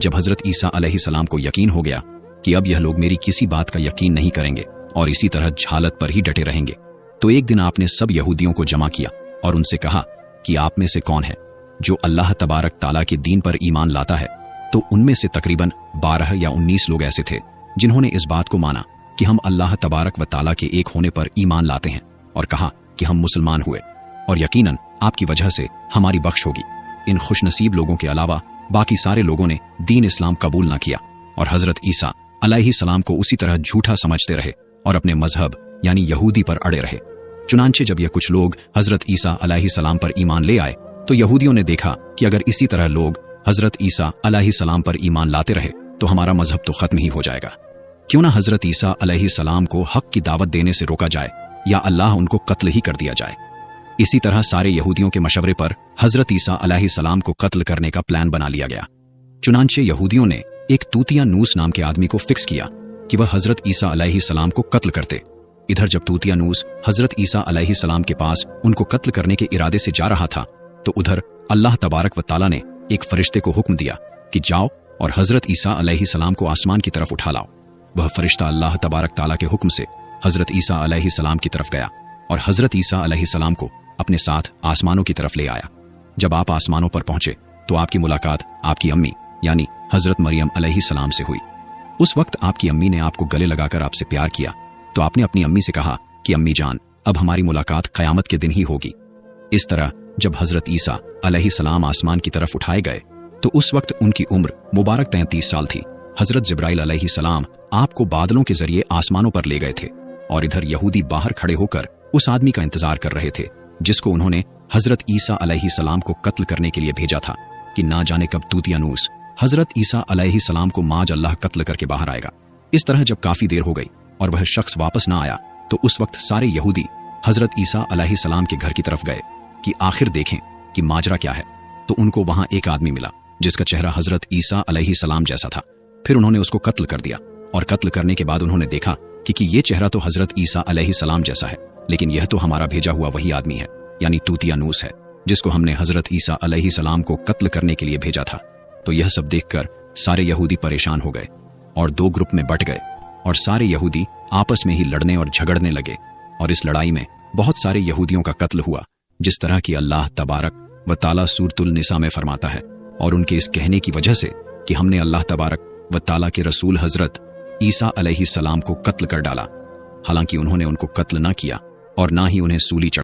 जब हजरत ईसा अलैहिस्सलाम को यकीन हो गया कि अब यह लोग मेरी किसी बात का यकीन नहीं करेंगे और इसी तरह जहालत पर ही डटे रहेंगे, तो एक दिन आपने सब यहूदियों को जमा किया और उनसे कहा कि आप में से कौन है जो अल्लाह तबारक ताला के दीन पर ईमान लाता है। तो उनमें से तकरीबन 12 या 19 लोग ऐसे थे जिन्होंने इस बात को माना कि हम अल्लाह तबारक व ताला के एक होने पर ईमान लाते हैं, और कहा कि हम मुसलमान हुए और यकीनन आपकी वजह से हमारी बख्श होगी। इन खुशनसीब लोगों के अलावा बाकी सारे लोगों ने दीन इस्लाम कबूल न किया और हजरत ईसा अलैहिस्सलाम को उसी तरह झूठा समझते रहे और अपने मजहब यानी यहूदी पर अड़े रहे। चुनांचे जब यह कुछ लोग हजरत ईसा अलैहिस्सलाम पर ईमान ले आए तो यहूदियों ने देखा कि अगर इसी तरह लोग हजरत ईसा अलैहिस्सलाम पर ईमान लाते रहे तो हमारा मजहब तो खत्म ही हो जाएगा। क्यों ना हजरत ईसा अलैहिस्सलाम को हक की दावत देने से रोका जाए या अल्लाह उनको कत्ल ही कर दिया जाए। इसी तरह सारे यहूदियों के मशवरे पर हजरत ईसा अलैहिस्सलाम को कत्ल करने का प्लान बना लिया गया। चुनांचे यहूदियों ने एक तूतिया नूस नाम के आदमी को फिक्स किया कि वह हजरत ईसा अलैहिस्सलाम को कत्ल करते। इधर जब तूतिया नूस हजरत ईसा अलैहिस्सलाम के पास उनको कत्ल करने के इरादे से जा रहा था तो उधर अल्लाह तबारक व ताला ने एक फरिश्ते को हुक्म दिया कि जाओ और हजरत ईसा अलैहिस्सलाम को आसमान की तरफ उठा लाओ। वह फरिश्ता अल्लाह तबारक ताला के हुक्म से हजरत ईसा अलैहिस्सलाम की तरफ गया और हजरत ईसा अलैहिस्सलाम को अपने साथ आसमानों की तरफ ले आया। जब आप आसमानों पर पहुंचे तो आपकी मुलाकात आपकी अम्मी यानी हजरत मरियम अलैहिस्सलाम से हुई। उस वक्त आपकी अम्मी ने आपको गले लगाकर आपसे प्यार किया तो आपने अपनी अम्मी से कहा कि अम्मी जान, अब हमारी मुलाकात क़यामत के दिन ही होगी। इस तरह जब हजरत ईसा अलैहिस्सलाम आसमान की तरफ उठाए गए तो उस वक्त उनकी उम्र मुबारक 33 साल थी। हजरत जिब्राइल अलैहिस्सलाम आपको बादलों के जरिए आसमानों पर ले गए थे और इधर यहूदी बाहर खड़े होकर उस आदमी का इंतजार कर रहे थे जिसको उन्होंने हजरत ईसा अलैहिस्सलाम को कत्ल करने के लिए भेजा था कि ना जाने कब तूतिया नूस हजरत ईसा अलैहिस्सलाम को माज अल्लाह कत्ल करके बाहर आएगा। इस तरह जब काफी देर हो गई और वह शख्स वापस ना आया तो उस वक्त सारे यहूदी हजरत ईसा अलैहिस्सलाम के घर की तरफ गए कि आखिर देखें कि माजरा क्या है। तो उनको वहां एक आदमी मिला जिसका चेहरा हजरत ईसा अलैहिस्सलाम जैसा था। फिर उन्होंने उसको कत्ल कर दिया और कत्ल करने के बाद उन्होंने देखा कि ये चेहरा तो हजरत ईसा अलैहिस्सलाम जैसा है, लेकिन यह तो हमारा भेजा हुआ वही आदमी है यानी तूतिया नूस है जिसको हमने हजरत ईसा अलैहिस्सलाम को कत्ल करने के लिए भेजा था। तो यह सब देखकर सारे यहूदी परेशान हो गए और दो ग्रुप में बट गए और सारे यहूदी आपस में ही लड़ने और झगड़ने लगे और इस लड़ाई में बहुत सारे यहूदियों का कत्ल हुआ, जिस तरह की अल्लाह तबारक व ताला सूरतुल निसा में फरमाता है। और उनके इस कहने की वजह से कि हमने अल्लाह तबारक व ताला के रसूल हजरत ईसा अलैहिस्सलाम को कत्ल कर डाला, हालांकि उन्होंने उनको कत्ल न किया और ना ही उन्हें सूली चढ़ाया।